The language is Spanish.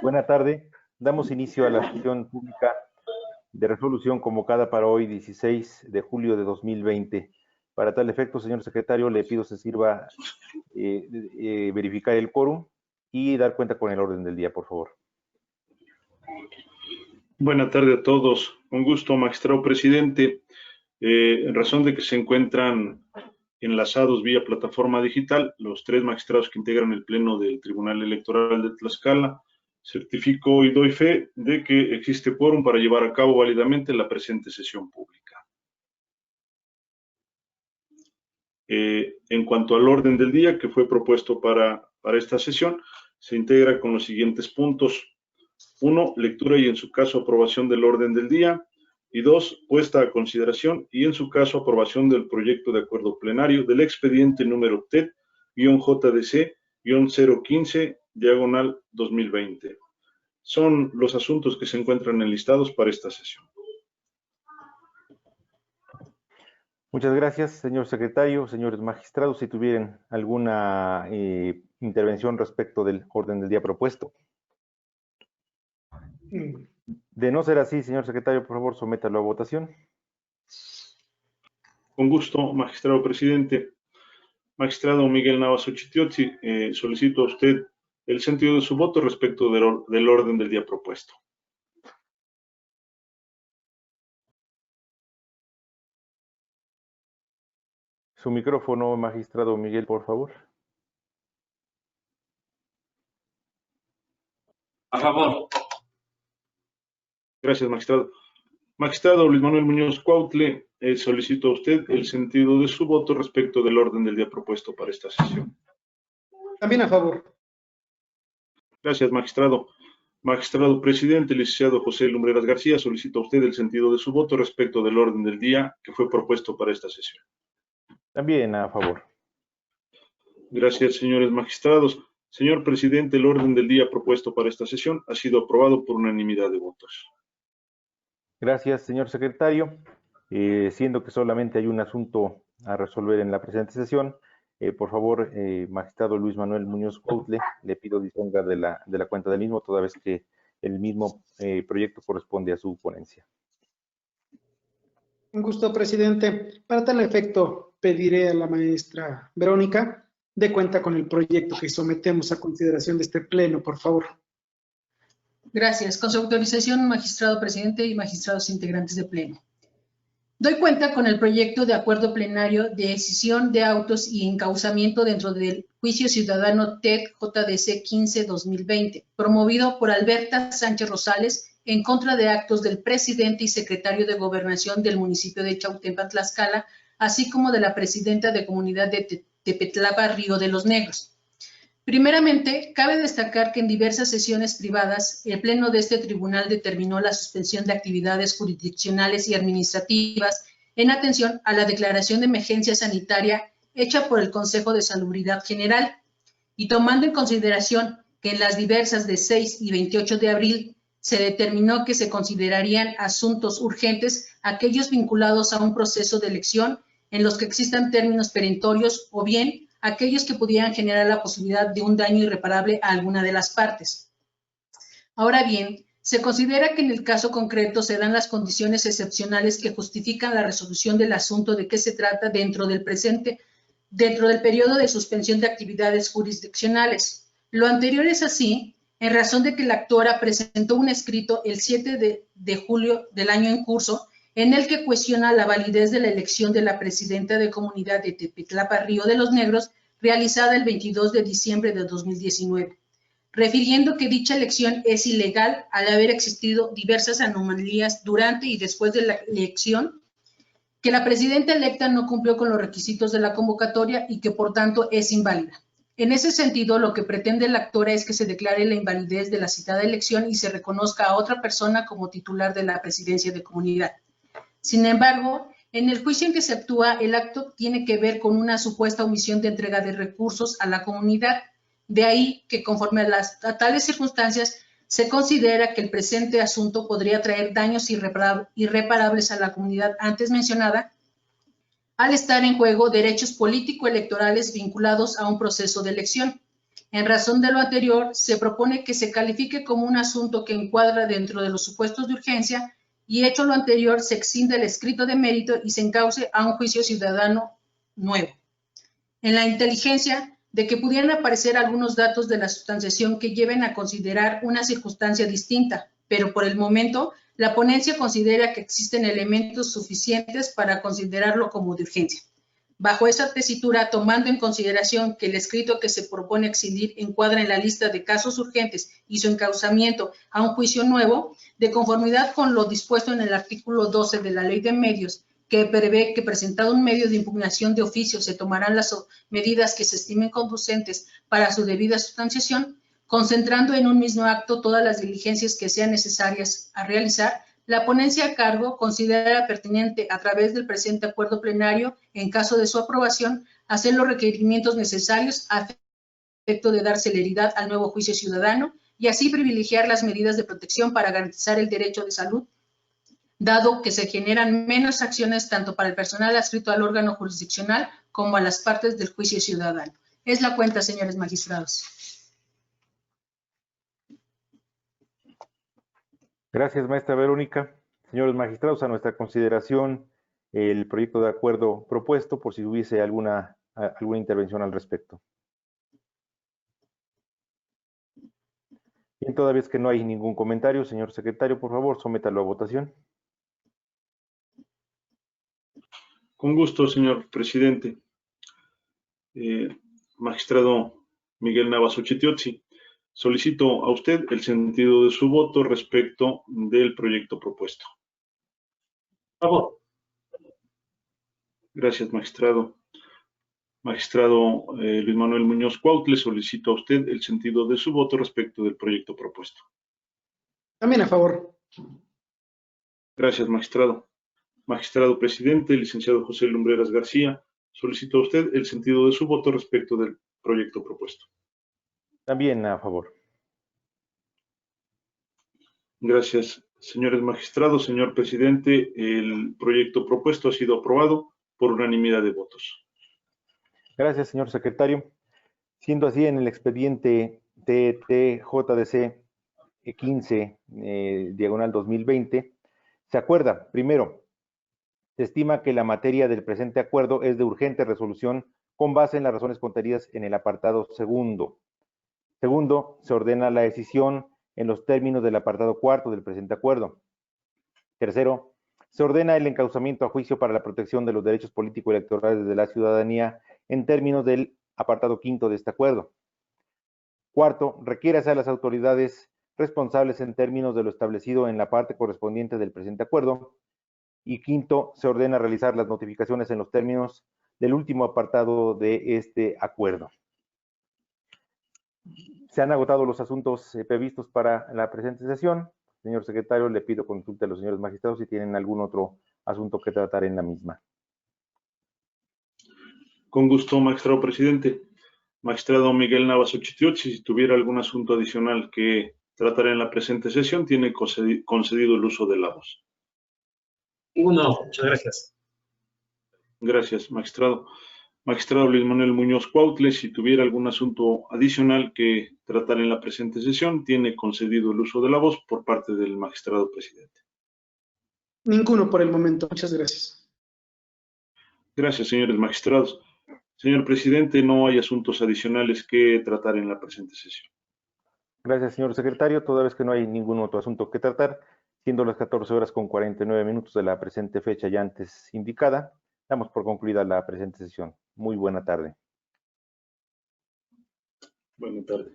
Buena tarde. Damos inicio a la sesión pública de resolución convocada para hoy, 16 de julio de 2020. Para tal efecto, señor secretario, le pido se sirva verificar el quórum y dar cuenta con el orden del día, por favor. Buena tarde a todos. Un gusto, magistrado presidente. En razón de que se encuentran enlazados vía plataforma digital los 3 magistrados que integran el Pleno del Tribunal Electoral de Tlaxcala, certifico y doy fe de que existe quórum para llevar a cabo válidamente la presente sesión pública. En cuanto al orden del día que fue propuesto para esta sesión, se integra con los siguientes puntos. 1, lectura y en su caso aprobación del orden del día. Y 2, puesta a consideración y en su caso aprobación del proyecto de acuerdo plenario del expediente número TED-JDC-015/2020. Son los asuntos que se encuentran enlistados para esta sesión. Muchas gracias, señor secretario, señores magistrados. Si tuvieran alguna intervención respecto del orden del día propuesto. De no ser así, señor secretario, por favor, sométalo a votación. Con gusto, magistrado presidente. Magistrado Miguel Navas Ochitiotzi, solicito a usted el sentido de su voto respecto del orden del día propuesto. Su micrófono, magistrado Miguel, por favor. A favor. Gracias, magistrado. Magistrado Luis Manuel Muñoz Cuautle, solicito a usted el sentido de su voto respecto del orden del día propuesto para esta sesión. También a favor. Gracias, magistrado. Magistrado presidente, licenciado José Lumbreras García, solicito a usted el sentido de su voto respecto del orden del día que fue propuesto para esta sesión. También a favor. Gracias, señores magistrados. Señor presidente, el orden del día propuesto para esta sesión ha sido aprobado por unanimidad de votos. Gracias, señor secretario. Siendo que solamente hay un asunto a resolver en la presente sesión, por favor, magistrado Luis Manuel Muñoz Cuautle, le pido disponga de la cuenta del mismo, toda vez que el mismo proyecto corresponde a su ponencia. Un gusto, presidente. Para tal efecto, pediré a la maestra Verónica dé cuenta con el proyecto que sometemos a consideración de este pleno, por favor. Gracias. Con su autorización, magistrado presidente y magistrados integrantes de pleno. Doy cuenta con el proyecto de acuerdo plenario de decisión de autos y encauzamiento dentro del juicio ciudadano TED-JDC 15-2020, promovido por Alberta Sánchez Rosales en contra de actos del presidente y secretario de Gobernación del municipio de Chautempan, Tlaxcala, así como de la presidenta de comunidad de Tepetlapa, Río de los Negros. Primeramente, cabe destacar que en diversas sesiones privadas, el Pleno de este tribunal determinó la suspensión de actividades jurisdiccionales y administrativas en atención a la declaración de emergencia sanitaria hecha por el Consejo de Salubridad General y tomando en consideración que en las diversas de 6 y 28 de abril se determinó que se considerarían asuntos urgentes aquellos vinculados a un proceso de elección en los que existan términos perentorios o bien aquellos que pudieran generar la posibilidad de un daño irreparable a alguna de las partes. Ahora bien, se considera que en el caso concreto se dan las condiciones excepcionales que justifican la resolución del asunto de que se trata dentro del periodo de suspensión de actividades jurisdiccionales. Lo anterior es así, en razón de que la actora presentó un escrito el 7 de julio del año en curso, en el que cuestiona la validez de la elección de la presidenta de comunidad de Tepetlapa, Río de los Negros, realizada el 22 de diciembre de 2019, refiriendo que dicha elección es ilegal al haber existido diversas anomalías durante y después de la elección, que la presidenta electa no cumplió con los requisitos de la convocatoria y que por tanto es inválida. En ese sentido, lo que pretende la actora es que se declare la invalidez de la citada elección y se reconozca a otra persona como titular de la presidencia de comunidad. Sin embargo, en el juicio en que se actúa, el acto tiene que ver con una supuesta omisión de entrega de recursos a la comunidad. De ahí que conforme a tales circunstancias, se considera que el presente asunto podría traer daños irreparables a la comunidad antes mencionada, al estar en juego derechos político-electorales vinculados a un proceso de elección. En razón de lo anterior, se propone que se califique como un asunto que encuadra dentro de los supuestos de urgencia y hecho lo anterior, se extienda el escrito de mérito y se encauce a un juicio ciudadano nuevo. En la inteligencia de que pudieran aparecer algunos datos de la sustanciación que lleven a considerar una circunstancia distinta, pero por el momento la ponencia considera que existen elementos suficientes para considerarlo como de urgencia. Bajo esa tesitura, tomando en consideración que el escrito que se propone excindir encuadra en la lista de casos urgentes y su encauzamiento a un juicio nuevo, de conformidad con lo dispuesto en el artículo 12 de la Ley de Medios, que prevé que presentado un medio de impugnación de oficio se tomarán las medidas que se estimen conducentes para su debida sustanciación, concentrando en un mismo acto todas las diligencias que sean necesarias a realizar, la ponencia a cargo considera pertinente, a través del presente acuerdo plenario, en caso de su aprobación, hacer los requerimientos necesarios a efecto de dar celeridad al nuevo juicio ciudadano y así privilegiar las medidas de protección para garantizar el derecho de salud, dado que se generan menos acciones tanto para el personal adscrito al órgano jurisdiccional como a las partes del juicio ciudadano. Es la cuenta, señores magistrados. Gracias, maestra Verónica. Señores magistrados, a nuestra consideración el proyecto de acuerdo propuesto, por si hubiese alguna intervención al respecto. Bien, toda vez que no hay ningún comentario, señor secretario, por favor, sométalo a votación. Con gusto, señor presidente. Magistrado Miguel Navas Uchitiotzi, solicito a usted el sentido de su voto respecto del proyecto propuesto. A favor. Gracias, magistrado. Magistrado Luis Manuel Muñoz Cuautle, solicito a usted el sentido de su voto respecto del proyecto propuesto. También a favor. Gracias, magistrado. Magistrado presidente, licenciado José Lumbreras García, solicito a usted el sentido de su voto respecto del proyecto propuesto. También a favor. Gracias, señores magistrados. Señor presidente, el proyecto propuesto ha sido aprobado por unanimidad de votos. Gracias, señor secretario. Siendo así, en el expediente TTJDC 15, diagonal 2020, se acuerda, primero, se estima que la materia del presente acuerdo es de urgente resolución con base en las razones contenidas en el apartado segundo. Segundo, se ordena la decisión en los términos del apartado cuarto del presente acuerdo. Tercero, se ordena el encauzamiento a juicio para la protección de los derechos político-electorales de la ciudadanía en términos del apartado quinto de este acuerdo. Cuarto, requiere a las autoridades responsables en términos de lo establecido en la parte correspondiente del presente acuerdo. Y quinto, se ordena realizar las notificaciones en los términos del último apartado de este acuerdo. Se han agotado los asuntos previstos para la presente sesión. Señor secretario, le pido consulta a los señores magistrados si tienen algún otro asunto que tratar en la misma. Con gusto, magistrado presidente. Magistrado Miguel Navas Uchitiotzi, si tuviera algún asunto adicional que tratar en la presente sesión, tiene concedido el uso de la voz. No, muchas gracias. Gracias, magistrado. Magistrado Luis Manuel Muñoz Cuautle, si tuviera algún asunto adicional que tratar en la presente sesión, tiene concedido el uso de la voz por parte del magistrado presidente. Ninguno por el momento. Muchas gracias. Gracias, señores magistrados. Señor presidente, no hay asuntos adicionales que tratar en la presente sesión. Gracias, señor secretario. Toda vez que no hay ningún otro asunto que tratar, siendo las 14:49 de la presente fecha ya antes indicada, damos por concluida la presente sesión. Muy buena tarde. Buena tarde.